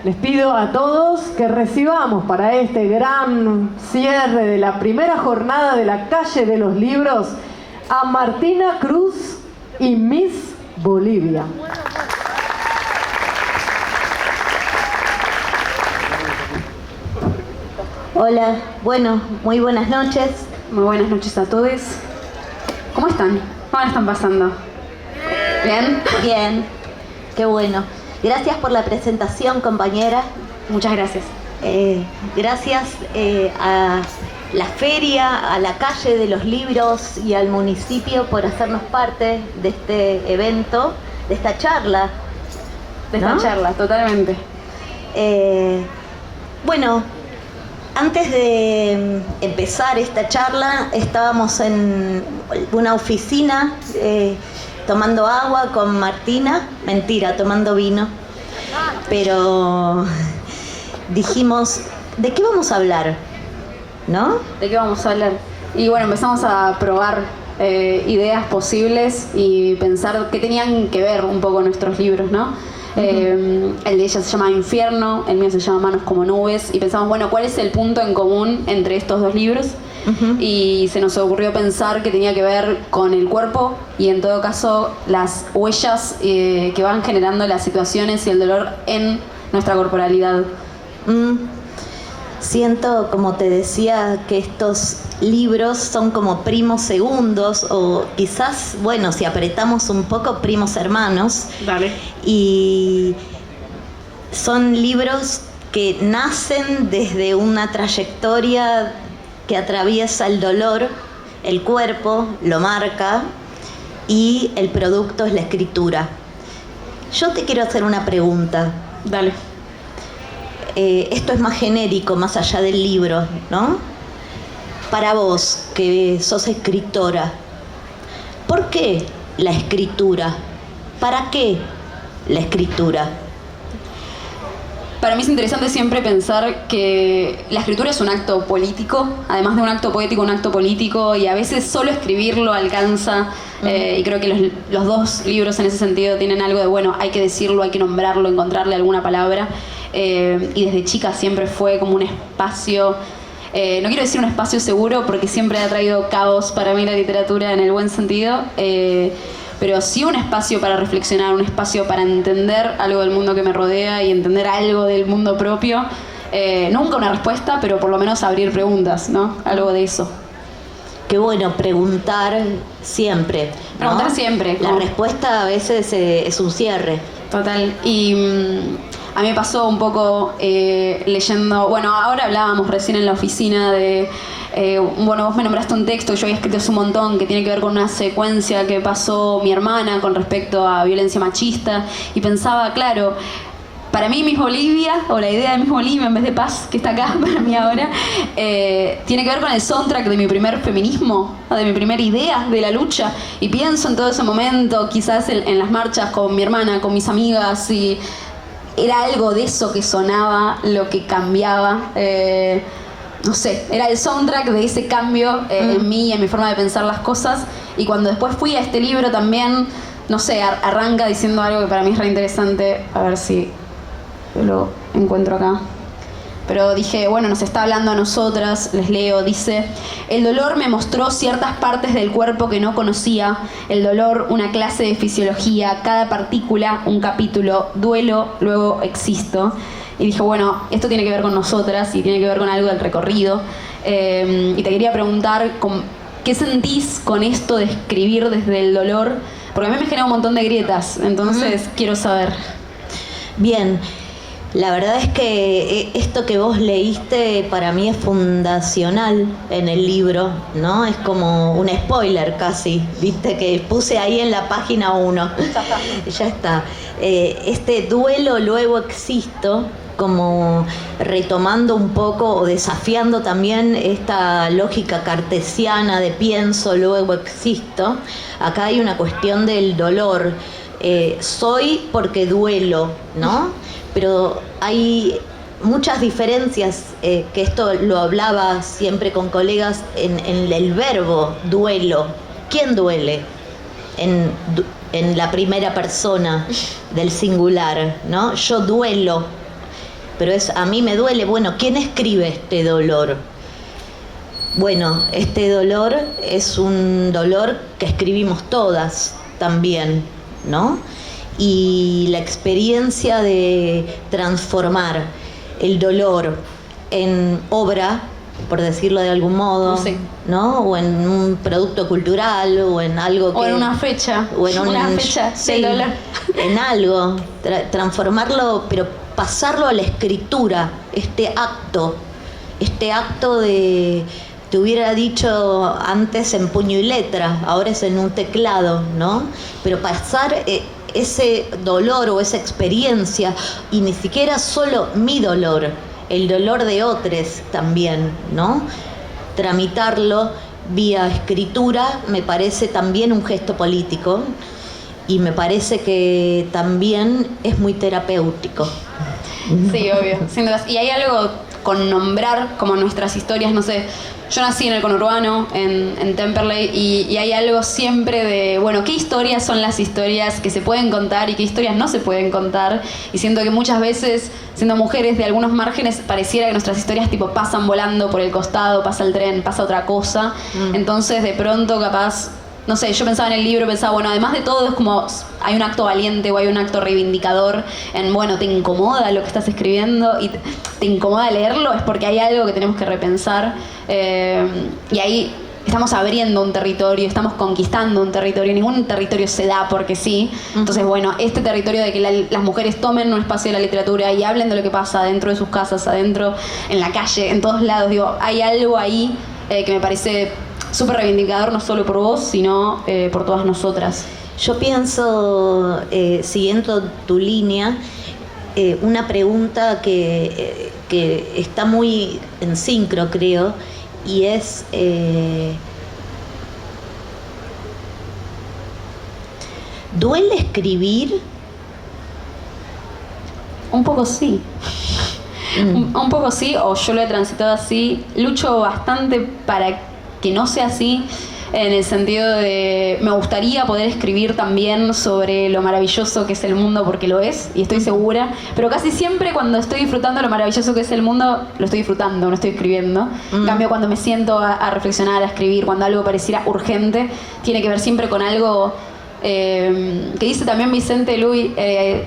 Les pido a todos que recibamos para este gran cierre de la primera jornada de la Calle de los Libros a Martina Cruz y Miss Bolivia. Hola, bueno, muy buenas noches. Muy buenas noches a todos. ¿Cómo están? ¿Cómo la están pasando? ¿Bien? Bien, qué bueno. Gracias por la presentación, compañera. Muchas gracias. Gracias a la feria, a la Calle de los Libros y al municipio por hacernos parte de este evento, de esta charla. De esta charla, totalmente. Bueno, antes de empezar esta charla, estábamos en una oficina tomando agua con Martina, mentira, tomando vino, pero dijimos, ¿de qué vamos a hablar? ¿No? ¿De qué vamos a hablar? Y bueno, empezamos a probar ideas posibles y pensar qué tenían que ver un poco nuestros libros, ¿no? El de ella se llama Infierno, el mío se llama Manos como nubes, y pensamos, bueno, ¿cuál es el punto en común entre estos dos libros? Y se nos ocurrió pensar que tenía que ver con el cuerpo y en todo caso las huellas que van generando las situaciones y el dolor en nuestra corporalidad. Siento, como te decía, que estos libros son como primos segundos o quizás, bueno, si apretamos un poco, primos hermanos. Dale. Y son libros que nacen desde una trayectoria que atraviesa el dolor, el cuerpo lo marca y el producto es la escritura. Yo te quiero hacer una pregunta. Dale. Esto es más genérico, más allá del libro, ¿no? Para vos, que sos escritora, ¿por qué la escritura? ¿Para qué la escritura? Para mí es interesante siempre pensar que la escritura es un acto político, además de un acto poético, un acto político, y a veces solo escribirlo alcanza, y creo que los dos libros en ese sentido tienen algo de, bueno, hay que decirlo, hay que nombrarlo, encontrarle alguna palabra, y desde chica siempre fue como un espacio, no quiero decir un espacio seguro porque siempre ha traído caos para mí la literatura en el buen sentido, pero sí un espacio para reflexionar, un espacio para entender algo del mundo que me rodea y entender algo del mundo propio. Nunca una respuesta, pero por lo menos abrir preguntas, ¿no? Algo de eso. Qué bueno, preguntar siempre, ¿no? Preguntar siempre. La respuesta a veces es un cierre. Total. Y a mí me pasó un poco leyendo, bueno, ahora hablábamos recién en la oficina de, bueno, vos me nombraste un texto que yo había escrito hace un montón que tiene que ver con una secuencia que pasó mi hermana con respecto a violencia machista, y pensaba, claro, para mí Miss Bolivia, o la idea de Miss Bolivia en vez de Paz, que está acá para mí ahora, tiene que ver con el soundtrack de mi primer feminismo, de mi primera idea de la lucha, y pienso en todo ese momento, quizás en las marchas con mi hermana, con mis amigas, y era algo de eso que sonaba, lo que cambiaba, no sé, era el soundtrack de ese cambio en mí y en mi forma de pensar las cosas. Y cuando después fui a este libro también, no sé, arranca diciendo algo que para mí es re interesante, a ver si lo encuentro acá. Pero dije, bueno, nos está hablando a nosotras, les leo, dice: el dolor me mostró ciertas partes del cuerpo que no conocía, el dolor una clase de fisiología, cada partícula un capítulo, duelo, luego existo. Y dije, bueno, esto tiene que ver con nosotras y tiene que ver con algo del recorrido. Y te quería preguntar, ¿qué sentís con esto de escribir desde el dolor? Porque a mí me genera un montón de grietas, entonces quiero saber. Bien. La verdad es que esto que vos leíste para mí es fundacional en el libro, ¿no? Es como un spoiler casi, viste, que puse ahí en la página 1. Ya está. Este duelo, luego existo, como retomando un poco o desafiando también esta lógica cartesiana de pienso, luego existo. Acá hay una cuestión del dolor. Soy porque duelo, ¿no? Pero hay muchas diferencias, que esto lo hablaba siempre con colegas, en el verbo duelo. ¿Quién duele? En la primera persona del singular, ¿no? Yo duelo. pero es a mí me duele. Bueno, ¿quién escribe este dolor? Bueno, este dolor es un dolor que escribimos todas también, ¿no? Y la experiencia de transformar el dolor en obra, por decirlo de algún modo, Sí. ¿no? O en un producto cultural, o en algo que... O en una fecha. O en una fecha sí, del dolor. en algo. Transformarlo, pero pasarlo a la escritura, este acto de... Te hubiera dicho antes en puño y letra, ahora es en un teclado, ¿no? Pero pasar ese dolor o esa experiencia, y ni siquiera solo mi dolor, el dolor de otros también, ¿no? Tramitarlo vía escritura me parece también un gesto político, y me parece que también es muy terapéutico. Sí, obvio, sin dudas. Y hay algo con nombrar como nuestras historias, no sé, yo nací en el conurbano, en Temperley, y hay algo siempre de, bueno, ¿qué historias son las historias que se pueden contar y qué historias no se pueden contar? Y siento que muchas veces, siendo mujeres de algunos márgenes, pareciera que nuestras historias tipo pasan volando por el costado, pasa el tren, pasa otra cosa. Entonces, de pronto, capaz... No sé, yo pensaba en el libro, pensaba, bueno, además de todo es como hay un acto valiente o hay un acto reivindicador en, bueno, te incomoda lo que estás escribiendo y te incomoda leerlo, es porque hay algo que tenemos que repensar. Y ahí estamos abriendo un territorio, estamos conquistando un territorio, ningún territorio se da porque sí. Entonces, bueno, este territorio de que las mujeres tomen un espacio de la literatura y hablen de lo que pasa adentro de sus casas, adentro, en la calle, en todos lados, digo, hay algo ahí que me parece súper reivindicador, no solo por vos, sino por todas nosotras. Yo pienso, siguiendo tu línea, una pregunta que está muy en sincro, creo, y es... ¿duele escribir? Un poco sí. Un poco sí, o yo lo he transitado así. Lucho bastante para que no sea así, en el sentido de me gustaría poder escribir también sobre lo maravilloso que es el mundo, porque lo es, y estoy segura, pero casi siempre cuando estoy disfrutando lo maravilloso que es el mundo, lo estoy disfrutando, no estoy escribiendo. En cambio, cuando me siento a reflexionar, a escribir, cuando algo pareciera urgente, tiene que ver siempre con algo que dice también Vicente Luis.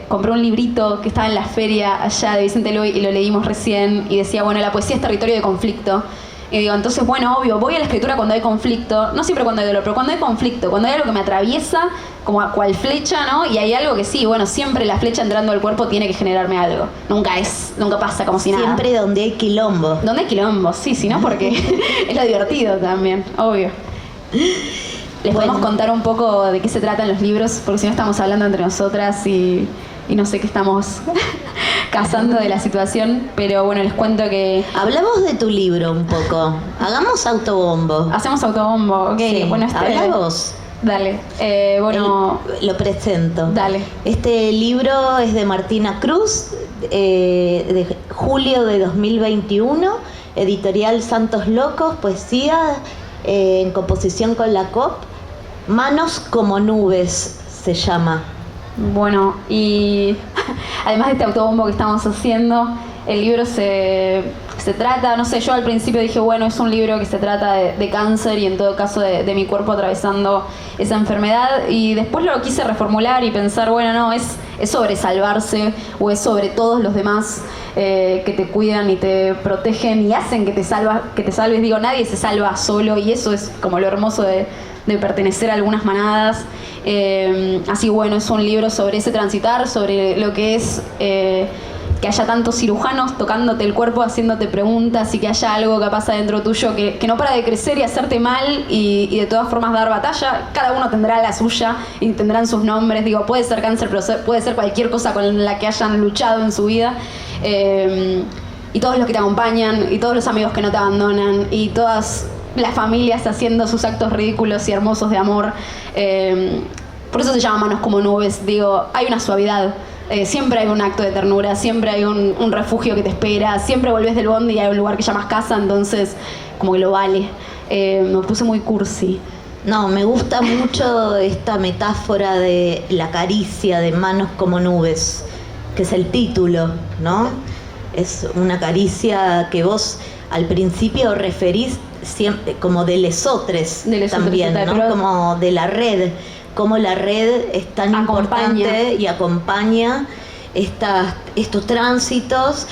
Compré un librito que estaba en la feria allá de Vicente Luis y lo leímos recién, y decía, bueno, la poesía es territorio de conflicto. Y digo, entonces, bueno, obvio, voy a la escritura cuando hay conflicto, no siempre cuando hay dolor, pero cuando hay conflicto, cuando hay algo que me atraviesa, como a cual flecha, ¿no? Y hay algo que sí, bueno, siempre la flecha entrando al cuerpo tiene que generarme algo. Nunca pasa como si nada. Siempre donde hay quilombo. Donde hay quilombo, sí, si no, porque es lo divertido también, obvio. Les podemos contar un poco de qué se tratan los libros, porque si no estamos hablando entre nosotras y no sé qué estamos cazando de la situación, pero bueno, les cuento que... Hablamos de tu libro un poco. Hagamos autobombo. Hacemos autobombo, ok. Sí. Bueno, Habla vos. Dale, bueno... Lo presento. Dale. Este libro es de Martina Cruz, de julio de 2021, editorial Santos Locos, poesía, en composición con la COP. Manos como nubes se llama. Bueno, y además de este autobombo que estamos haciendo, el libro se trata, no sé, yo al principio dije, bueno, es un libro que se trata de cáncer y en todo caso de mi cuerpo atravesando esa enfermedad, y después lo quise reformular y pensar, bueno, no, es sobre salvarse, o es sobre todos los demás que te cuidan y te protegen y hacen que te salves. Digo, nadie se salva solo, y eso es como lo hermoso de pertenecer a algunas manadas. Así, bueno, es un libro sobre ese transitar, sobre lo que es que haya tantos cirujanos tocándote el cuerpo, haciéndote preguntas, y que haya algo que pasa dentro tuyo que no para de crecer y hacerte mal, y de todas formas dar batalla. Cada uno tendrá la suya y tendrán sus nombres. Digo, puede ser cáncer, pero puede ser cualquier cosa con la que hayan luchado en su vida. Y todos los que te acompañan, y todos los amigos que no te abandonan, y todas las familias haciendo sus actos ridículos y hermosos de amor. Por eso se llama Manos como nubes. Digo, hay una suavidad. Siempre hay un acto de ternura, siempre hay un refugio que te espera, siempre volvés del bondi y hay un lugar que llamas casa, entonces como que lo vale. Me puse muy cursi. No, me gusta mucho esta metáfora de la caricia de Manos como nubes, que es el título, ¿no? Es una caricia que vos al principio referís siempre como de lesotres también, ¿no? Pero como de la red, como la red es tan importante y acompaña estos tránsitos.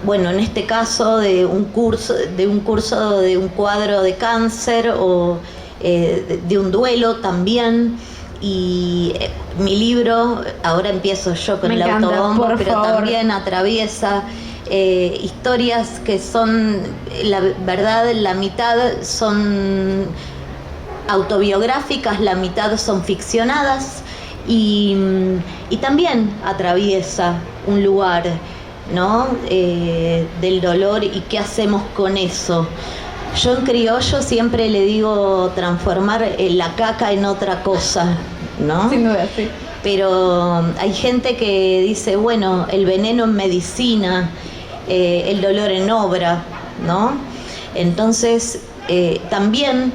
Bueno, en este caso de un cuadro de cáncer o de un duelo también. Y mi libro, ahora empiezo yo con el autobombo, pero también atraviesa historias que son, la verdad, la mitad son autobiográficas, la mitad son ficcionadas, y también atraviesa un lugar, ¿no? Del dolor y qué hacemos con eso. Yo en criollo siempre le digo transformar la caca en otra cosa, ¿no? Sin duda, sí. Pero hay gente que dice, bueno, el veneno en medicina, el dolor en obra, ¿no? Entonces, también,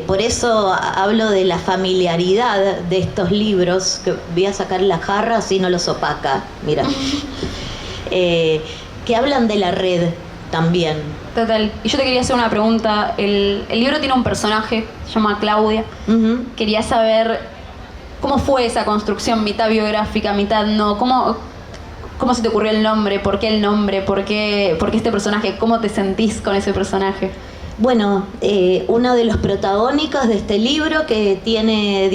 por eso hablo de la familiaridad de estos libros, que voy a sacar la jarra así no los opaca, mira, que hablan de la red también. Total. Y yo te quería hacer una pregunta. El libro tiene un personaje, se llama Claudia. Quería saber cómo fue esa construcción, mitad biográfica, mitad no. ¿Cómo se te ocurrió el nombre? ¿Por qué el nombre? ¿Por qué este personaje? ¿Cómo te sentís con ese personaje? Bueno, uno de los protagónicos de este libro, que tiene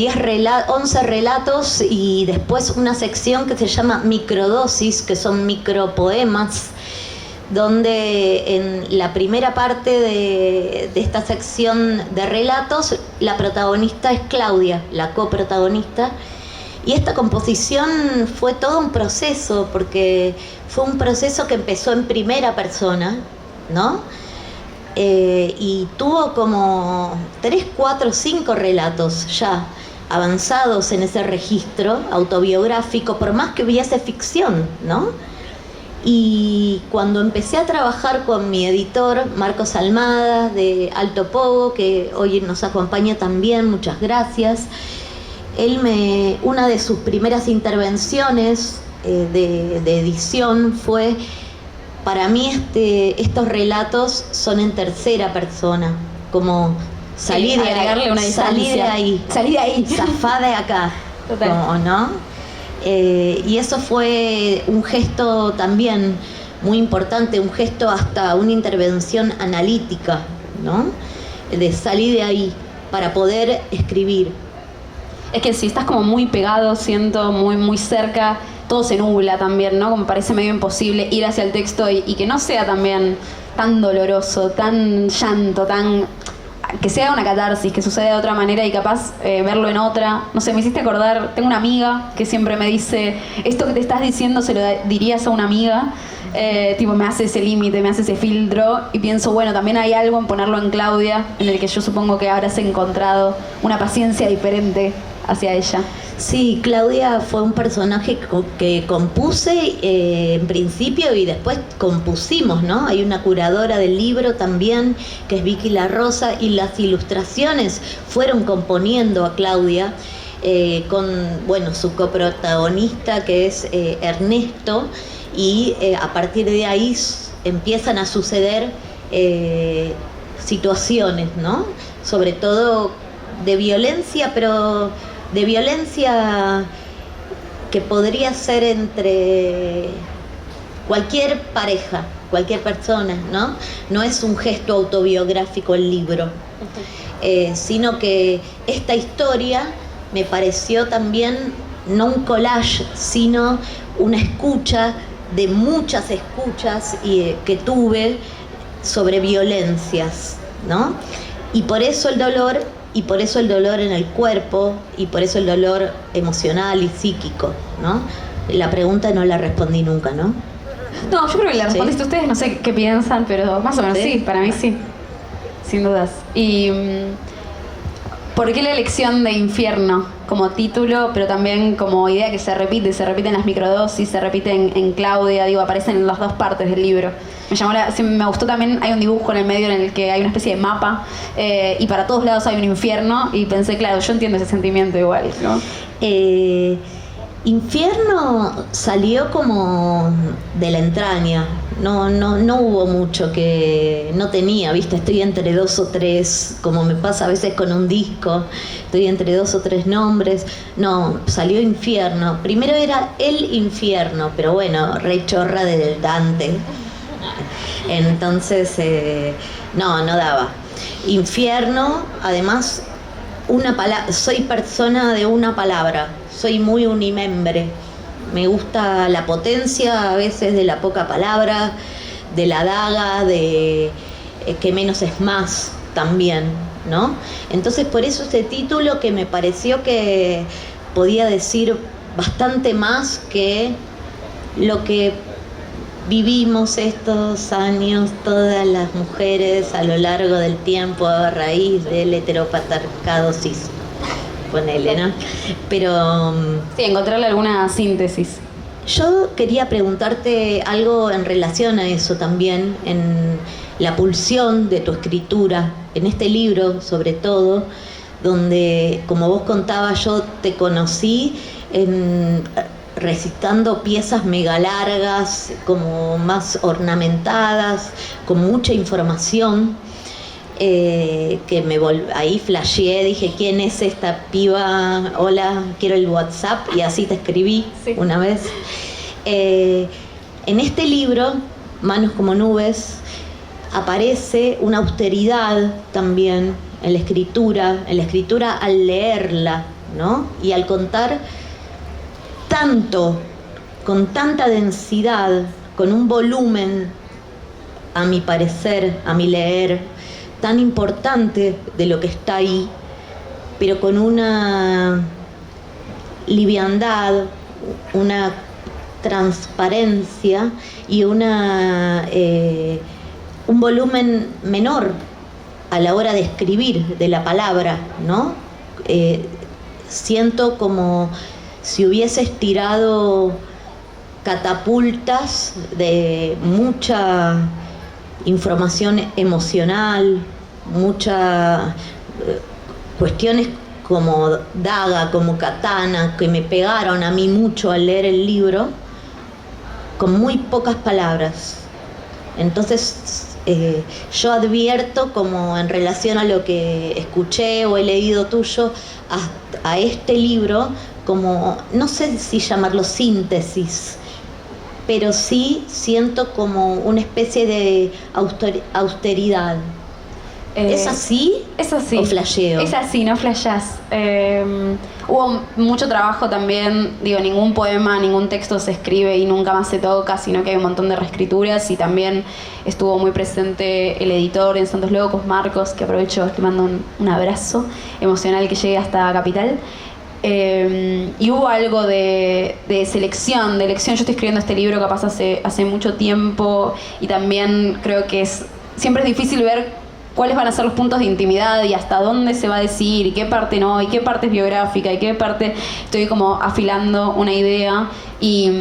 11 relatos y después una sección que se llama microdosis, que son micropoemas, donde en la primera parte de esta sección de relatos la protagonista es Claudia, la coprotagonista, y esta composición fue todo un proceso, porque fue un proceso que empezó en primera persona, ¿no? Y tuvo como 3, 4, 5 relatos ya avanzados en ese registro autobiográfico, por más que hubiese ficción, ¿no? Y cuando empecé a trabajar con mi editor, Marcos Almada, de Alto Pogo, que hoy nos acompaña también, muchas gracias, una de sus primeras intervenciones de edición fue, para mí estos relatos son en tercera persona, como salí de ahí, zafá de acá, como, ¿no? Y eso fue un gesto también muy importante, un gesto hasta una intervención analítica, ¿no? De salir de ahí para poder escribir. Es que si estás como muy pegado, siento, muy, muy cerca, todo se nubla también, ¿no? Como parece medio imposible ir hacia el texto y que no sea también tan doloroso, tan llanto, que sea una catarsis, que suceda de otra manera y capaz verlo en otra. No sé, me hiciste acordar, tengo una amiga que siempre me dice, esto que te estás diciendo se lo dirías a una amiga, tipo me hace ese límite, me hace ese filtro, y pienso, bueno, también hay algo en ponerlo en Claudia, en el que yo supongo que habrás encontrado una paciencia diferente hacia ella. Sí, Claudia fue un personaje que compuse en principio y después compusimos, ¿no? Hay una curadora del libro también, que es Vicky La Rosa, y las ilustraciones fueron componiendo a Claudia con, bueno, su coprotagonista, que es Ernesto, y a partir de ahí empiezan a suceder situaciones, ¿no? Sobre todo de violencia, pero de violencia que podría ser entre cualquier pareja, cualquier persona, ¿no? No es un gesto autobiográfico el libro, sino que esta historia me pareció también no un collage, sino una escucha de muchas escuchas que tuve sobre violencias, ¿no? Y por eso el dolor, y por eso el dolor en el cuerpo, y por eso el dolor emocional y psíquico, ¿no? La pregunta no la respondí nunca, ¿no? No, yo creo que la respondiste ¿Sí? ustedes, no sé qué piensan, pero más o menos sí, para mí sí, sin dudas. Y ¿por qué la elección de infierno como título, pero también como idea que se repite en las microdosis, se repite en Claudia, digo, aparecen en las dos partes del libro? Me gustó también, hay un dibujo en el medio en el que hay una especie de mapa y para todos lados hay un infierno, y pensé, claro, yo entiendo ese sentimiento igual, ¿no? Infierno salió como de la entraña, no hubo mucho que no tenía, ¿viste? Estoy entre 2 o 3, como me pasa a veces con un disco, estoy entre 2 o 3 nombres. No, salió Infierno. Primero era El Infierno, pero bueno, re chorra del Dante. Entonces, no daba. Infierno, además, soy persona de una palabra, soy muy unimembre. Me gusta la potencia a veces de la poca palabra, de la daga, de que menos es más también, ¿no? Entonces por eso este título, que me pareció que podía decir bastante más que lo que vivimos estos años todas las mujeres a lo largo del tiempo a raíz del heteropatriarcado cis. Ponele, ¿no? Pero sí, encontrarle alguna síntesis. Yo quería preguntarte algo en relación a eso también, en la pulsión de tu escritura, en este libro sobre todo, donde, como vos contabas, yo te conocí recitando piezas mega largas, como más ornamentadas, con mucha información. Ahí flasheé, dije, ¿quién es esta piba? Hola, quiero el WhatsApp, y así te escribí una vez. En este libro, Manos como nubes, aparece una austeridad también en la escritura al leerla, ¿no? Y al contar tanto, con tanta densidad, con un volumen, a mi parecer, a mi leer, tan importante de lo que está ahí, pero con una liviandad, una transparencia y un volumen menor a la hora de escribir, de la palabra, ¿no? Siento como si hubieses tirado catapultas de mucha información emocional, muchas cuestiones como daga, como katana, que me pegaron a mí mucho al leer el libro, con muy pocas palabras. Entonces, yo advierto, como en relación a lo que escuché o he leído tuyo, a este libro, como, no sé si llamarlo síntesis, pero sí siento como una especie de austeridad. ¿Es así? Es así. ¿O flasheo? Es así, no flashás. Hubo mucho trabajo también, digo, ningún poema, ningún texto se escribe y nunca más se toca, sino que hay un montón de reescrituras, y también estuvo muy presente el editor en Santos Locos, Marcos, que aprovecho, le mando un abrazo emocional que llegue hasta Capital. Y hubo algo de selección, de elección. Yo estoy escribiendo este libro capaz hace mucho tiempo, y también creo que siempre es difícil ver cuáles van a ser los puntos de intimidad y hasta dónde se va a decir y qué parte no, y qué parte es biográfica y qué parte estoy como afilando una idea. Y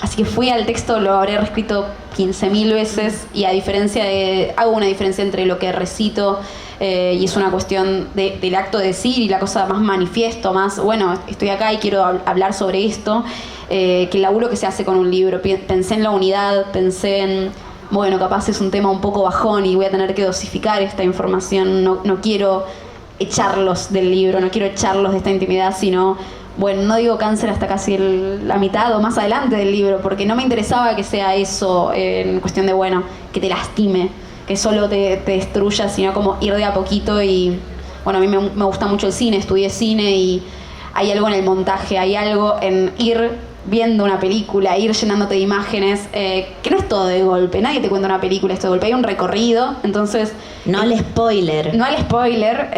así que fui al texto, lo habré reescrito 15.000 veces, y hago una diferencia entre lo que recito y es una cuestión del acto de decir y la cosa más manifiesto, más, bueno, estoy acá y quiero hablar sobre esto, que el laburo que se hace con un libro. Pensé en la unidad, pensé en, bueno, capaz es un tema un poco bajón y voy a tener que dosificar esta información, no quiero echarlos del libro, no quiero echarlos de esta intimidad, sino, bueno, no digo cáncer hasta casi la mitad o más adelante del libro, porque no me interesaba que sea eso en cuestión de, bueno, que te lastime, que solo te destruya, sino como ir de a poquito. Y bueno, a mí me gusta mucho el cine, estudié cine, y hay algo en el montaje, hay algo en ir viendo una película, ir llenándote de imágenes, que no es todo de golpe, nadie te cuenta una película esto de golpe, hay un recorrido, entonces... No al spoiler. No al spoiler,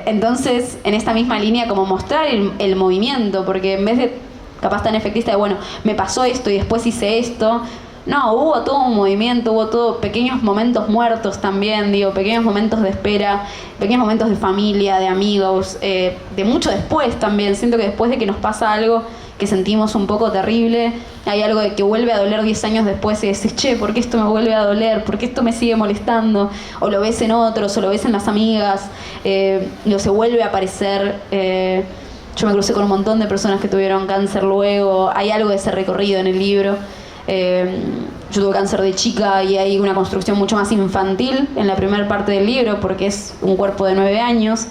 entonces en esta misma línea como mostrar el movimiento, porque en vez de capaz tan efectista de, bueno, me pasó esto y después hice esto, no, hubo todo un movimiento, hubo todo pequeños momentos muertos también, digo, pequeños momentos de espera, pequeños momentos de familia, de amigos, de mucho después también. Siento que después de que nos pasa algo que sentimos un poco terrible, hay algo de que vuelve a doler 10 años después y decís, che, ¿por qué esto me vuelve a doler? ¿Por qué esto me sigue molestando? O lo ves en otros, o lo ves en las amigas, o se vuelve a aparecer. yo me crucé con un montón de personas que tuvieron cáncer luego, hay algo de ese recorrido en el libro. Yo tuve cáncer de chica y hay una construcción mucho más infantil en la primera parte del libro porque es un cuerpo de 9 años,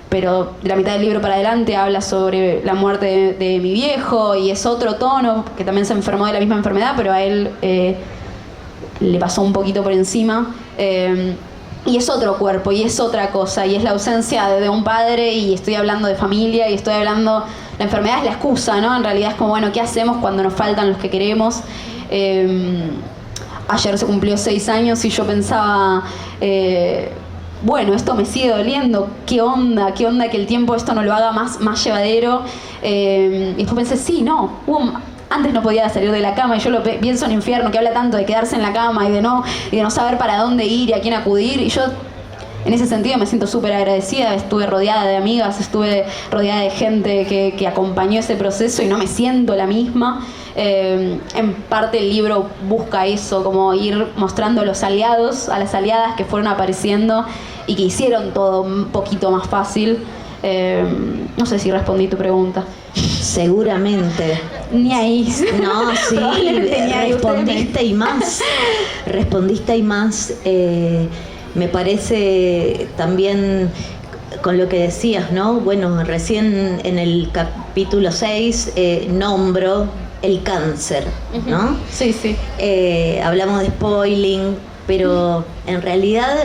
pero de la mitad del libro para adelante habla sobre la muerte de mi viejo y es otro tono, que también se enfermó de la misma enfermedad, pero a él le pasó un poquito por encima. Y es otro cuerpo y es otra cosa y es la ausencia de un padre y estoy hablando de familia y estoy hablando... La enfermedad es la excusa, ¿no? En realidad es como, bueno, ¿qué hacemos cuando nos faltan los que queremos? Ayer se cumplió 6 años y yo pensaba, bueno, esto me sigue doliendo, ¿qué onda que el tiempo esto no lo haga más llevadero? Y después pensé, sí, no, antes no podía salir de la cama y yo lo pienso en Infierno, que habla tanto de quedarse en la cama y de no saber para dónde ir y a quién acudir, y yo en ese sentido me siento súper agradecida. Estuve rodeada de amigas, estuve rodeada de gente que acompañó ese proceso y no me siento la misma. En parte el libro busca eso, como ir mostrando a los aliados, a las aliadas que fueron apareciendo y que hicieron todo un poquito más fácil. No sé si respondí tu pregunta. Seguramente. Ni ahí. No, sí, respondiste y más. Respondiste y más. Me parece también con lo que decías, ¿no? Bueno, recién en el capítulo 6 nombro el cáncer, ¿no? Sí, sí. Hablamos de spoiling, pero en realidad,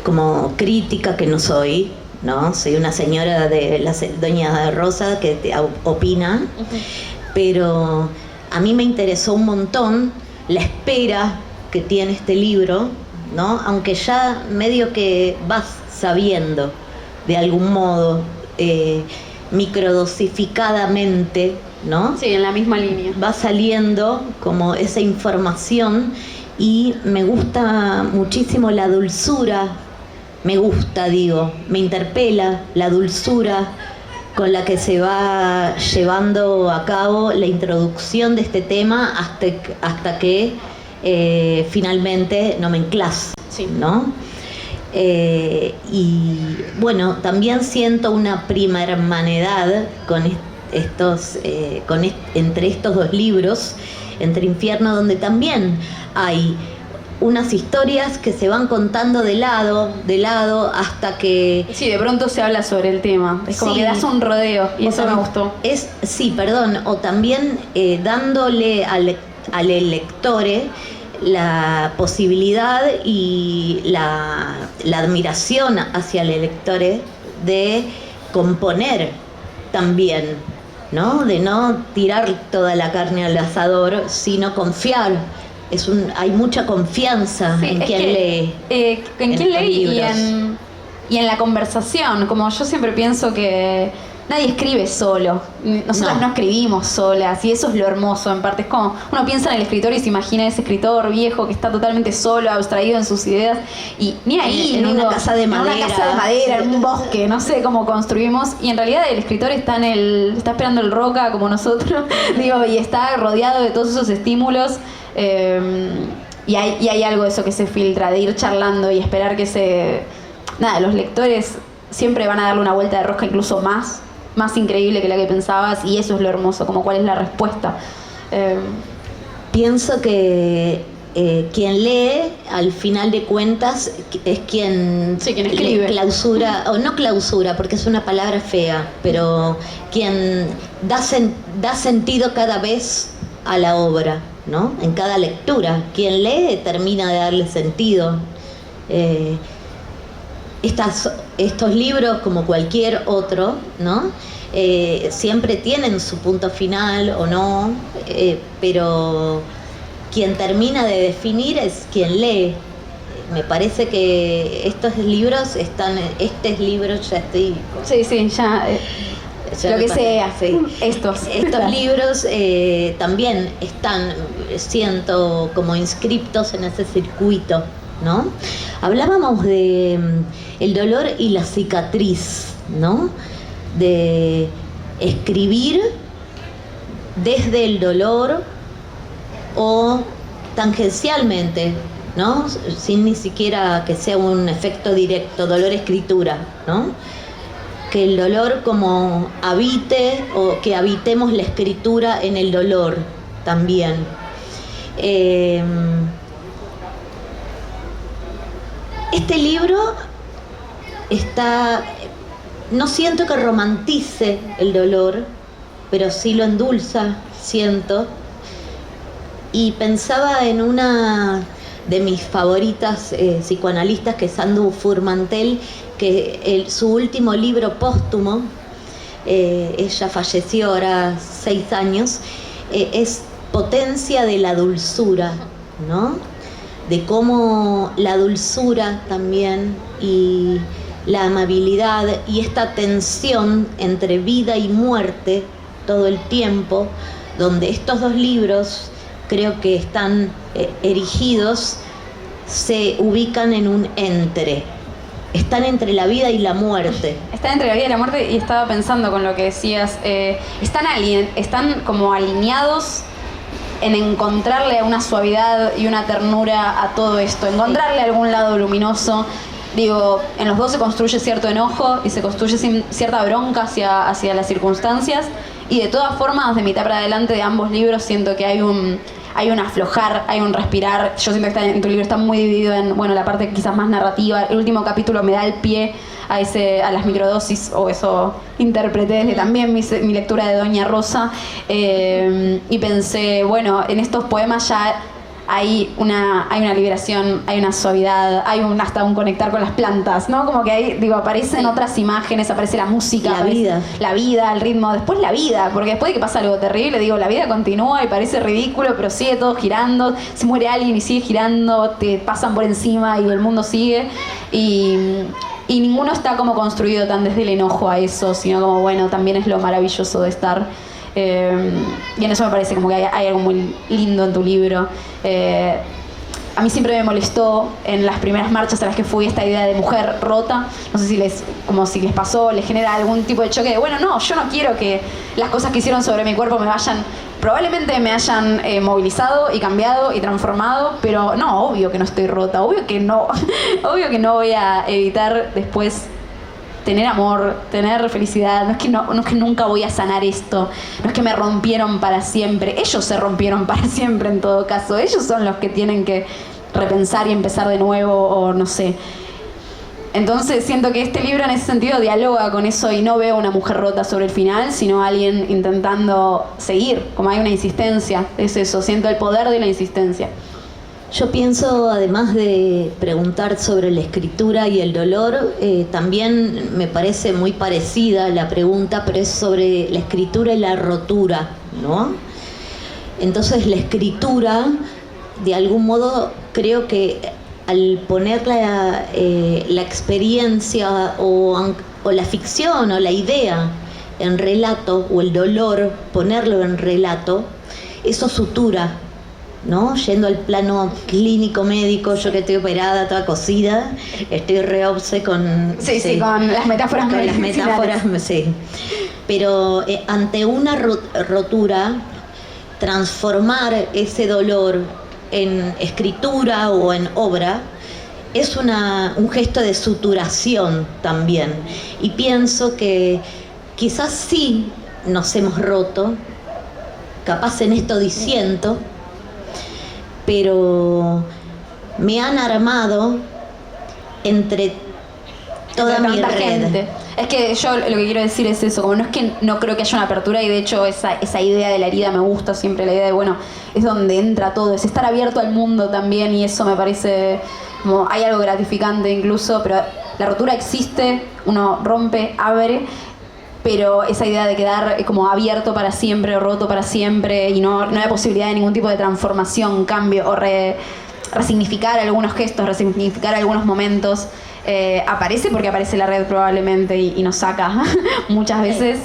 como crítica que no soy, ¿no? Soy una señora de la doña Rosa que opina, pero a mí me interesó un montón la espera que tiene este libro, ¿no? Aunque ya medio que vas sabiendo de algún modo, microdosificadamente, ¿no? Sí, en la misma línea. Va saliendo como esa información y me gusta muchísimo la dulzura, me interpela la dulzura con la que se va llevando a cabo la introducción de este tema hasta que finalmente nomenclas, sí, ¿no? Y bueno, también siento una prima hermanidad con entre estos dos libros, entre Infierno, donde también hay unas historias que se van contando de lado hasta que... Sí, de pronto se habla sobre el tema. Es como que das un rodeo y eso me gustó. O también dándole al lector la posibilidad y la admiración hacia el lector de componer también, ¿no? De no tirar toda la carne al asador, sino confiar. Hay mucha confianza en quien lee. En quien lee y en la conversación. Como yo siempre pienso que nadie escribe solo. Nosotras no escribimos solas y eso es lo hermoso en parte. Es como uno piensa en el escritor y se imagina ese escritor viejo que está totalmente solo, abstraído en sus ideas y ni ahí. En una casa de madera. En un bosque, no sé cómo construimos. Y en realidad el escritor está esperando el roca como nosotros, y está rodeado de todos esos estímulos. Y hay algo de eso que se filtra, de ir charlando y esperar que los lectores siempre van a darle una vuelta de rosca incluso más increíble que la que pensabas, y eso es lo hermoso, como cuál es la respuesta. Pienso que quien lee, al final de cuentas, es quien escribe. Clausura, o no clausura, porque es una palabra fea, pero quien da sentido cada vez a la obra, ¿no? En cada lectura. Quien lee termina de darle sentido. Estos libros, como cualquier otro, ¿no? Siempre tienen su punto final o no, pero quien termina de definir es quien lee. Me parece que estos libros ya estoy... Sí, ya lo que sea, sí. Estos libros también están, siento, como inscriptos en ese circuito, ¿no? Hablábamos de el dolor y la cicatriz, ¿no? De escribir desde el dolor o tangencialmente, ¿no? Sin ni siquiera que sea un efecto directo, dolor-escritura, ¿no? que el dolor como habite o que habitemos la escritura en el dolor también. Este libro no siento que romantice el dolor, pero sí lo endulza, siento. Y pensaba en una de mis favoritas psicoanalistas, que es Sandu Furmantel, que su último libro póstumo, ella falleció ahora 6 años, es Potencia de la Dulzura, ¿no? De cómo la dulzura también y la amabilidad y esta tensión entre vida y muerte todo el tiempo, donde estos dos libros creo que están erigidos, se ubican en un entre. Están entre la vida y la muerte. Están entre la vida y la muerte, y estaba pensando con lo que decías, están como alineados en encontrarle una suavidad y una ternura a todo esto, encontrarle algún lado luminoso. Digo, en los dos se construye cierto enojo y se construye cierta bronca hacia las circunstancias, y de todas formas, de mitad para adelante de ambos libros siento que hay un aflojar, hay un respirar. Yo siento que en tu libro está muy dividido en, bueno, la parte quizás más narrativa. El último capítulo me da el pie a las microdosis, o eso interpreté desde también mi lectura de Doña Rosa, y pensé, bueno, en estos poemas ya hay una liberación, hay una suavidad, hay hasta un conectar con las plantas, ¿no? Como que ahí, digo, aparecen otras imágenes, aparece la música, la vida, el ritmo, después la vida, porque después de que pasa algo terrible, digo, la vida continúa y parece ridículo, pero sigue todo girando, se muere alguien y sigue girando, te pasan por encima y el mundo sigue, y ninguno está como construido tan desde el enojo a eso, sino como, bueno, también es lo maravilloso de estar. Y en eso me parece como que hay algo muy lindo en tu libro. A mí siempre me molestó en las primeras marchas a las que fui esta idea de mujer rota. No sé si les pasó, les genera algún tipo de choque de, bueno, no, yo no quiero que las cosas que hicieron sobre mi cuerpo probablemente me hayan movilizado y cambiado y transformado, pero no, obvio que no estoy rota, obvio que no voy a evitar después tener amor, tener felicidad. No es que nunca voy a sanar esto, no es que me rompieron para siempre, ellos se rompieron para siempre en todo caso, ellos son los que tienen que repensar y empezar de nuevo, o no sé. Entonces siento que este libro en ese sentido dialoga con eso, y no veo una mujer rota sobre el final, sino alguien intentando seguir, como hay una insistencia, es eso, siento el poder de la insistencia. Yo pienso, además de preguntar sobre la escritura y el dolor, también me parece muy parecida la pregunta, pero es sobre la escritura y la rotura, ¿no? Entonces la escritura, de algún modo, creo que al poner la experiencia o la ficción o la idea en relato, o el dolor, ponerlo en relato, eso sutura, ¿no? Yendo al plano clínico médico, yo que estoy operada, toda cosida, estoy re obse con... Sí, con las metáforas. Con las metáforas, sí. Pero ante una rotura, transformar ese dolor en escritura o en obra es un gesto de suturación también. Y pienso que quizás sí nos hemos roto, capaz en esto diciendo, pero me han armado entre toda mi red. Gente. Es que yo lo que quiero decir es eso, como no es que no creo que haya una apertura, y de hecho esa idea de la herida me gusta siempre, la idea de, bueno, es donde entra todo, es estar abierto al mundo también, y eso me parece como hay algo gratificante incluso, pero la rotura existe, uno rompe, abre, pero esa idea de quedar como abierto para siempre o roto para siempre, y no hay posibilidad de ningún tipo de transformación, cambio o resignificar algunos gestos, resignificar algunos momentos, aparece porque aparece la red probablemente y nos saca muchas veces,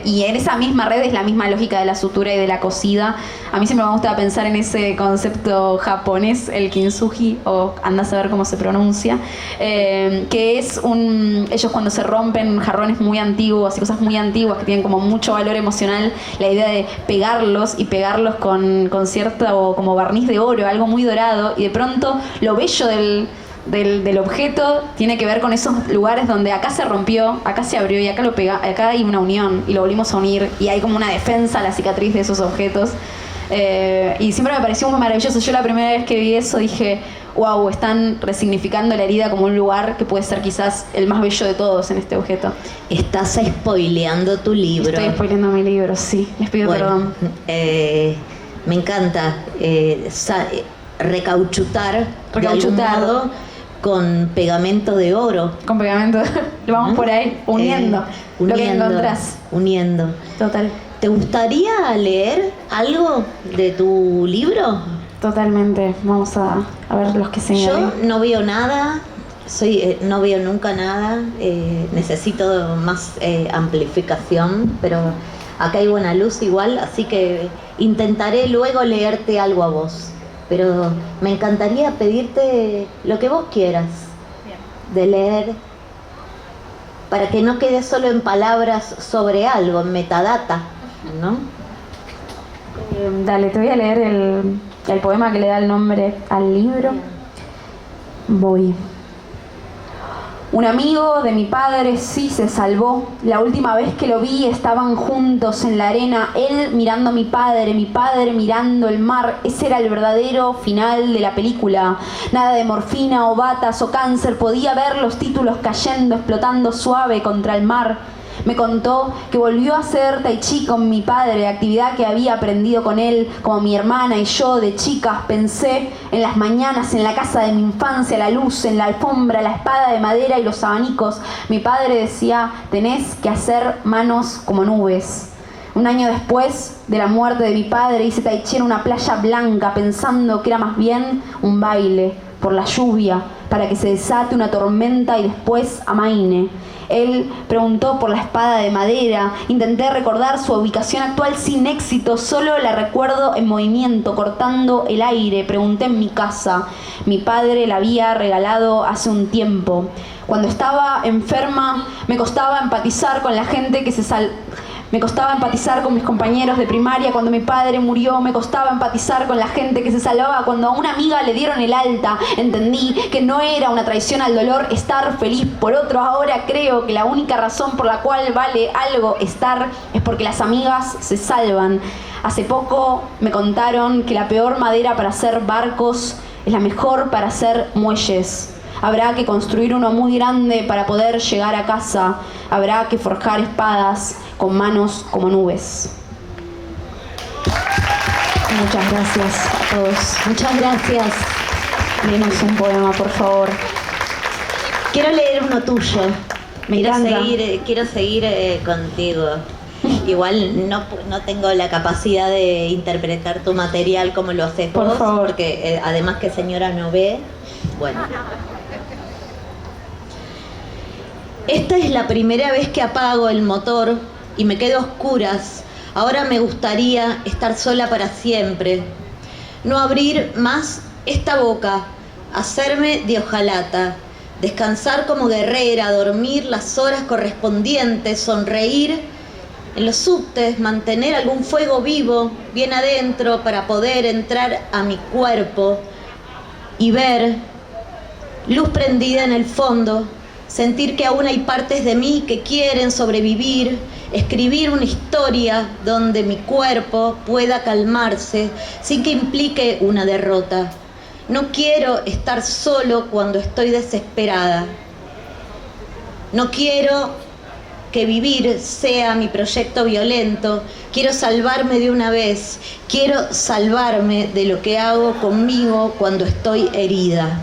y en esa misma red es la misma lógica de la sutura y de la cosida. A mí siempre me gusta pensar en ese concepto japonés, el kintsugi, o anda a saber cómo se pronuncia, que es ellos cuando se rompen jarrones muy antiguos y cosas muy antiguas que tienen como mucho valor emocional, la idea de pegarlos con cierto como barniz de oro, algo muy dorado, y de pronto lo bello del objeto tiene que ver con esos lugares donde acá se rompió, acá se abrió y acá hay una unión y lo volvimos a unir y hay como una defensa a la cicatriz de esos objetos. Y siempre me pareció muy maravilloso. Yo la primera vez que vi eso dije, wow, están resignificando la herida como un lugar que puede ser quizás el más bello de todos en este objeto. Estás spoileando tu libro. Estoy spoileando mi libro, sí, les pido perdón. Me encanta recauchutar de algún modo con pegamento de oro. Con pegamento, vamos por ahí, uniendo lo que encontrás. Uniendo. Total. ¿Te gustaría leer algo de tu libro? Totalmente. Vamos a ver los que señalé. Yo no veo nada, no veo nunca nada. Necesito más amplificación, pero acá hay buena luz igual, así que intentaré luego leerte algo a vos. Pero me encantaría pedirte lo que vos quieras de leer, para que no quede solo en palabras sobre algo, en metadata, ¿no? Dale, te voy a leer el poema que le da el nombre al libro. Voy. Un amigo de mi padre sí se salvó. La última vez que lo vi estaban juntos en la arena, él mirando a mi padre mirando el mar. Ese era el verdadero final de la película. Nada de morfina o batas o cáncer, podía ver los títulos cayendo, explotando suave contra el mar. Me contó que volvió a hacer tai chi con mi padre, actividad que había aprendido con él, como mi hermana y yo de chicas. Pensé en las mañanas en la casa de mi infancia, la luz en la alfombra, la espada de madera y los abanicos. Mi padre decía, tenés que hacer manos como nubes. Un año después de la muerte de mi padre hice tai chi en una playa blanca, pensando que era más bien un baile por la lluvia, para que se desate una tormenta y después amaine. Él preguntó por la espada de madera. Intenté recordar su ubicación actual sin éxito. Solo la recuerdo en movimiento, cortando el aire. Pregunté en mi casa. Mi padre la había regalado hace un tiempo. Cuando estaba enferma, me costaba empatizar con la gente que Me costaba empatizar con mis compañeros de primaria. Cuando mi padre murió, me costaba empatizar con la gente que se salvaba. Cuando a una amiga le dieron el alta, entendí que no era una traición al dolor estar feliz por otro. Ahora creo que la única razón por la cual vale algo estar es porque las amigas se salvan. Hace poco me contaron que la peor madera para hacer barcos es la mejor para hacer muelles. Habrá que construir uno muy grande para poder llegar a casa. Habrá que forjar espadas con manos como nubes. Muchas gracias a todos. Muchas gracias. Lenos un poema, por favor. Quiero leer uno tuyo. Me encanta. Quiero seguir contigo. Igual no tengo la capacidad de interpretar tu material como lo haces vos, por favor. porque además que señora no ve. Bueno. Esta es la primera vez que apago el motor y me quedo a oscuras. Ahora me gustaría estar sola para siempre. No abrir más esta boca, hacerme de hojalata, descansar como guerrera, dormir las horas correspondientes, sonreír en los subtes, mantener algún fuego vivo bien adentro para poder entrar a mi cuerpo y ver luz prendida en el fondo. Sentir que aún hay partes de mí que quieren sobrevivir, escribir una historia donde mi cuerpo pueda calmarse sin que implique una derrota. No quiero estar solo cuando estoy desesperada. No quiero que vivir sea mi proyecto violento. Quiero salvarme de una vez. Quiero salvarme de lo que hago conmigo cuando estoy herida.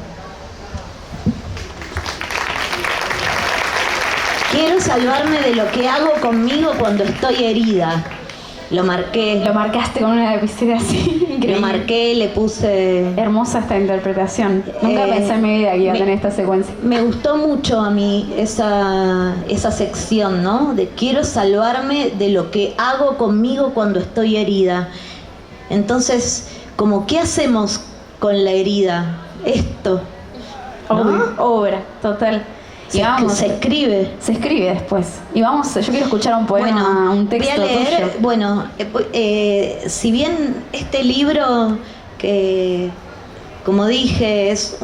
Quiero salvarme de lo que hago conmigo cuando estoy herida. Lo marqué. Lo marcaste con una lapicera así, increíble. Lo marqué, le puse... Hermosa esta interpretación. Nunca pensé en mi vida que iba a tener esta secuencia. Me gustó mucho a mí esa sección, ¿no? De quiero salvarme de lo que hago conmigo cuando estoy herida. Entonces, como, ¿qué hacemos con la herida? Esto, ¿no? Obra, total. Y vamos, se escribe. Se escribe después. Y vamos, yo quiero escuchar un poema, bueno, un texto voy a leer, tuyo. Bueno, si bien este libro, que como dije, es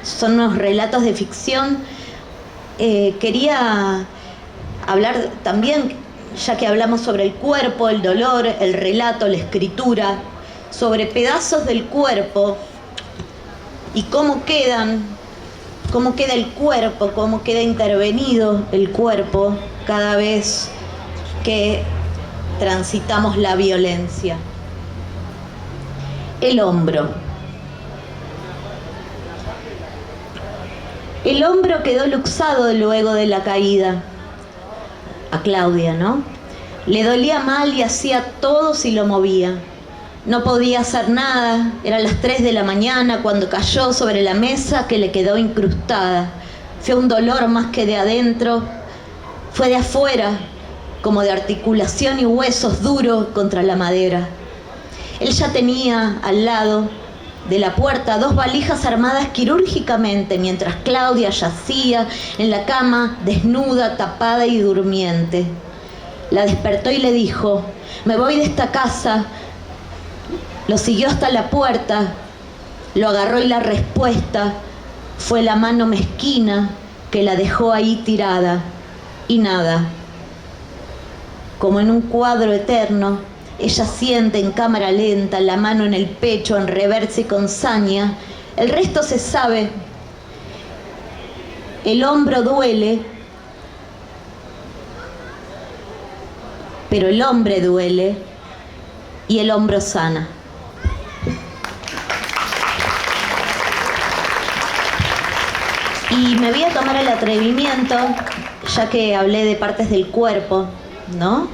son unos relatos de ficción. Quería hablar también, ya que hablamos sobre el cuerpo, el dolor, el relato, la escritura, sobre pedazos del cuerpo y cómo queda el cuerpo, cómo queda intervenido el cuerpo cada vez que transitamos la violencia. El hombro. El hombro quedó luxado luego de la caída. A Claudia, ¿no? Le dolía mal y hacía todo si lo movía. No podía hacer nada. Eran las 3 de la mañana cuando cayó sobre la mesa que le quedó incrustada. Fue un dolor más que de adentro. Fue de afuera, como de articulación y huesos duros contra la madera. Él ya tenía al lado de la puerta 2 valijas armadas quirúrgicamente, mientras Claudia yacía en la cama, desnuda, tapada y durmiente. La despertó y le dijo: me voy de esta casa. Lo siguió hasta la puerta, lo agarró y la respuesta fue la mano mezquina que la dejó ahí tirada. Y nada. Como en un cuadro eterno, ella siente en cámara lenta la mano en el pecho, en reversa y con saña. El resto se sabe. El hombro duele, pero el hombre duele y el hombro sana. Y me voy a tomar el atrevimiento, ya que hablé de partes del cuerpo, ¿no?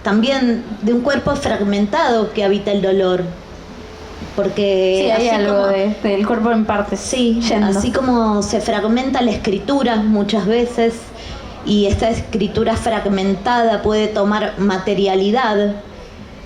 También de un cuerpo fragmentado que habita el dolor. Porque sí, hay algo del cuerpo en partes. Sí, yendo. Así como se fragmenta la escritura muchas veces, y esta escritura fragmentada puede tomar materialidad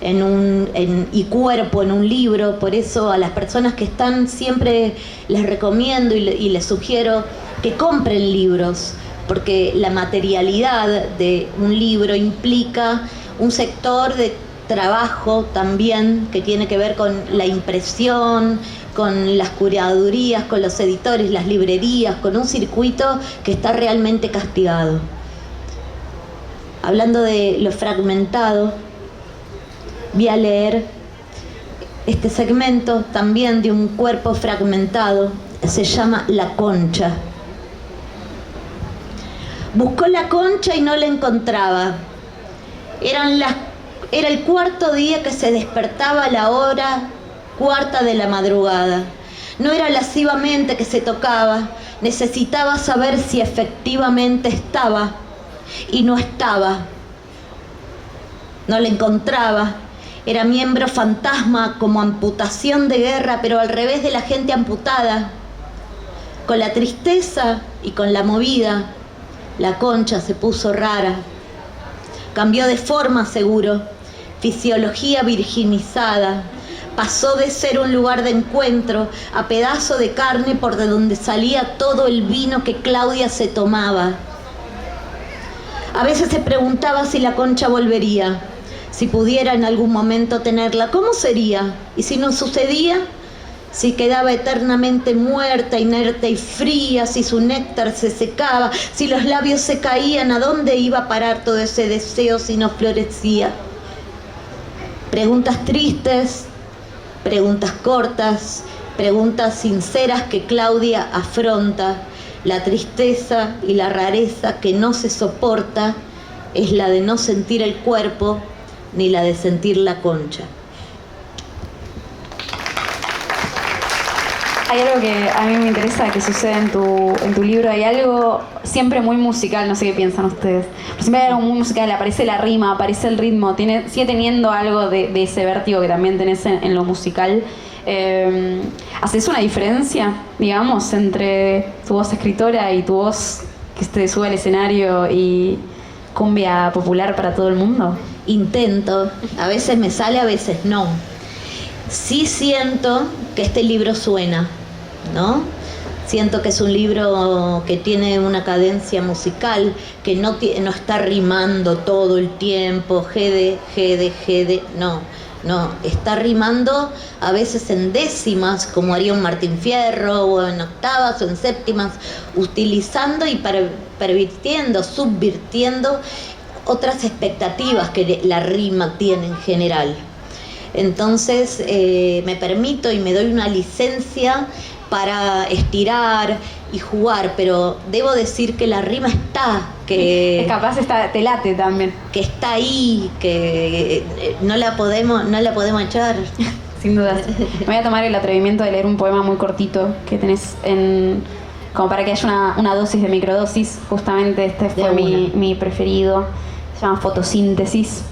y cuerpo en un libro. Por eso a las personas que están siempre les recomiendo y les sugiero que compren libros, porque la materialidad de un libro implica un sector de trabajo también que tiene que ver con la impresión, con las curadurías, con los editores, las librerías, con un circuito que está realmente castigado. Hablando de lo fragmentado, voy a leer este segmento también de un cuerpo fragmentado. Se llama La Concha. Buscó la concha y no la encontraba. Era el 4.º día que se despertaba a la hora 4:15 de la madrugada. No era lascivamente que se tocaba. Necesitaba saber si efectivamente estaba. Y no estaba. No la encontraba. Era miembro fantasma, como amputación de guerra, pero al revés de la gente amputada. Con la tristeza y con la movida, la concha se puso rara. Cambió de forma, seguro. Fisiología virginizada. Pasó de ser un lugar de encuentro a pedazo de carne por de donde salía todo el vino que Claudia se tomaba. A veces se preguntaba si la concha volvería, si pudiera en algún momento tenerla, ¿cómo sería? Y si no sucedía, si quedaba eternamente muerta, inerte y fría, si su néctar se secaba, si los labios se caían, ¿a dónde iba a parar todo ese deseo si no florecía? Preguntas tristes, preguntas cortas, preguntas sinceras que Claudia afronta. La tristeza y la rareza que no se soporta es la de no sentir el cuerpo ni la de sentir la concha. Hay algo que a mí me interesa que sucede en tu libro. Hay algo siempre muy musical, no sé qué piensan ustedes. Pero siempre hay algo muy musical, aparece la rima, aparece el ritmo, sigue teniendo algo de ese vértigo que también tenés en lo musical. ¿Haces una diferencia, digamos, entre tu voz escritora y tu voz que te sube al escenario y cumbia popular para todo el mundo? Intento, a veces me sale, a veces no. Sí siento que este libro suena, ¿no? Siento que es un libro que tiene una cadencia musical, que no está rimando todo el tiempo, gede, no. no, está rimando a veces en décimas, como haría un Martín Fierro, o en octavas o en séptimas, utilizando y pervirtiendo, subvirtiendo otras expectativas que la rima tiene en general. Entonces me permito y me doy una licencia para estirar y jugar, pero debo decir que la rima está, que Es capaz te late también. que está ahí, que no la podemos echar. Sin dudas. Me voy a tomar el atrevimiento de leer un poema muy cortito que tenés como para que haya una dosis de microdosis. Justamente este fue mi preferido. Se llama Fotosíntesis.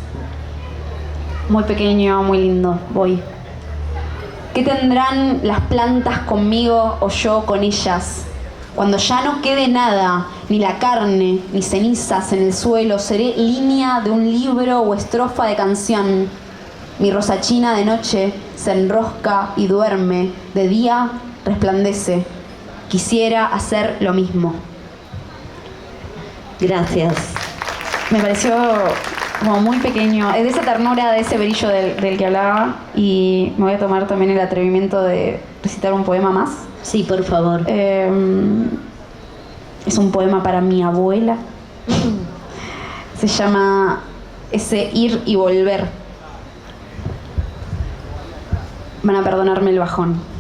Muy pequeño, muy lindo. Voy. ¿Qué tendrán las plantas conmigo o yo con ellas? Cuando ya no quede nada, ni la carne, ni cenizas en el suelo, seré línea de un libro o estrofa de canción. Mi rosa china de noche se enrosca y duerme, de día resplandece. Quisiera hacer lo mismo. Gracias. Me pareció como muy pequeño, de esa ternura, de ese brillo del que hablaba, y me voy a tomar también el atrevimiento de recitar un poema más. Sí, por favor. Es un poema para mi abuela. Se llama Ese ir y volver. Van a perdonarme el bajón.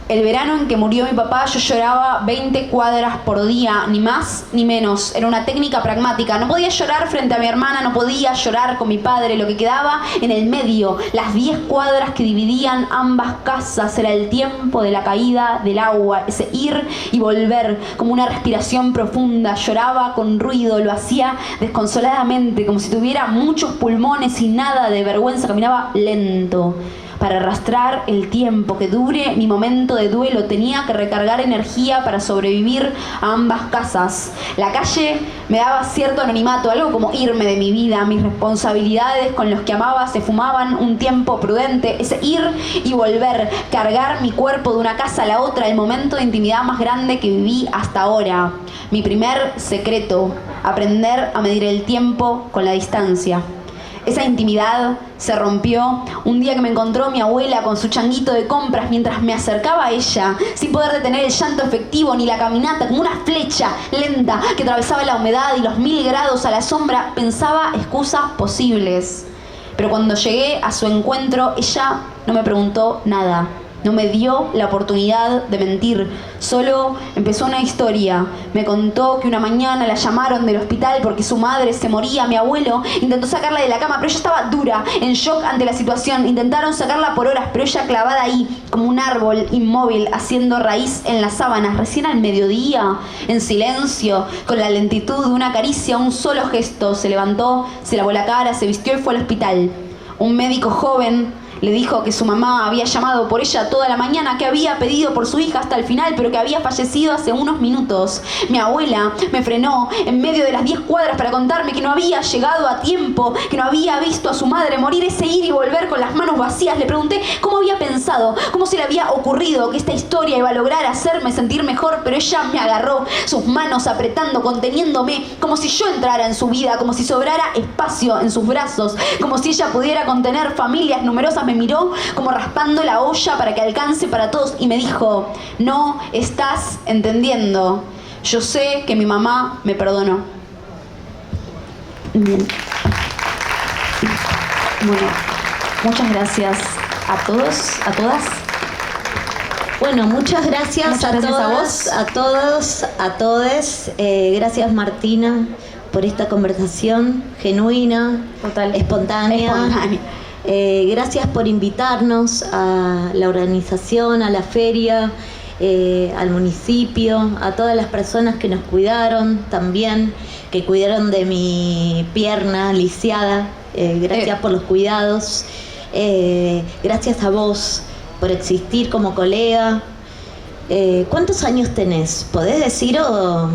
El verano en que murió mi papá yo lloraba 20 cuadras por día, ni más ni menos. Era una técnica pragmática. No podía llorar frente a mi hermana, no podía llorar con mi padre. Lo que quedaba en el medio, las 10 cuadras que dividían ambas casas, era el tiempo de la caída del agua, ese ir y volver, como una respiración profunda. Lloraba con ruido, lo hacía desconsoladamente, como si tuviera muchos pulmones y nada de vergüenza. Caminaba lento para arrastrar el tiempo que dure mi momento de duelo. Tenía que recargar energía para sobrevivir a ambas casas. La calle me daba cierto anonimato, algo como irme de mi vida. Mis responsabilidades con los que amaba se fumaban un tiempo prudente. Ese ir y volver, cargar mi cuerpo de una casa a la otra, el momento de intimidad más grande que viví hasta ahora. Mi primer secreto, aprender a medir el tiempo con la distancia. Esa intimidad se rompió un día que me encontró mi abuela con su changuito de compras mientras me acercaba a ella, sin poder detener el llanto efectivo ni la caminata, como una flecha lenta que atravesaba la humedad y los 1000 grados a la sombra. Pensaba excusas posibles. Pero cuando llegué a su encuentro, ella no me preguntó nada. No me dio la oportunidad de mentir, solo empezó una historia. Me contó que una mañana la llamaron del hospital porque su madre se moría. Mi abuelo intentó sacarla de la cama, pero ella estaba dura, en shock ante la situación. Intentaron sacarla por horas, pero ella clavada ahí, como un árbol inmóvil, haciendo raíz en las sábanas. Recién al mediodía, en silencio, con la lentitud de una caricia, un solo gesto, se levantó, se lavó la cara, se vistió y fue al hospital. Un médico joven le dijo que su mamá había llamado por ella toda la mañana, que había pedido por su hija hasta el final, pero que había fallecido hace unos minutos. Mi abuela me frenó en medio de las 10 cuadras para contarme que no había llegado a tiempo, que no había visto a su madre morir. Ese ir y volver con las manos vacías. Le pregunté cómo había pensado, cómo se le había ocurrido que esta historia iba a lograr hacerme sentir mejor, pero ella me agarró, sus manos apretando, conteniéndome, como si yo entrara en su vida, como si sobrara espacio en sus brazos, como si ella pudiera contener familias numerosas. Me miró como raspando la olla para que alcance para todos y me dijo: no estás entendiendo. Yo sé que mi mamá me perdonó. Bien. Bueno, muchas gracias a todos, a todas. Bueno, muchas gracias, a gracias todos, a vos. a todos, a todes. Gracias, Martina, por esta conversación genuina, Total. espontánea. Gracias por invitarnos a la organización, a la feria, al municipio, a todas las personas que nos cuidaron también, que cuidaron de mi pierna lisiada. Gracias por los cuidados. Gracias a vos por existir como colega. ¿Cuántos años tenés? ¿Podés decir o...?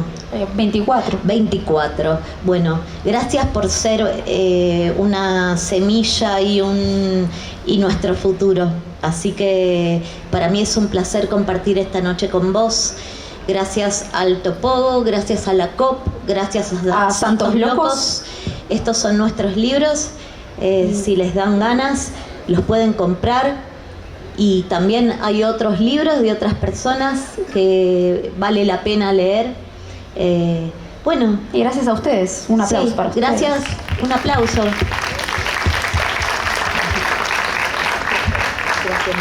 24. 24. Bueno, gracias por ser una semilla y nuestro futuro. Así que para mí es un placer compartir esta noche con vos. Gracias al Topogo, gracias a la COP, gracias a Santos Locos. Estos son nuestros libros. Si les dan ganas, los pueden comprar, y también hay otros libros de otras personas que vale la pena leer. Bueno, Y gracias a ustedes. Un aplauso sí, para ustedes. gracias, un aplauso. Gracias.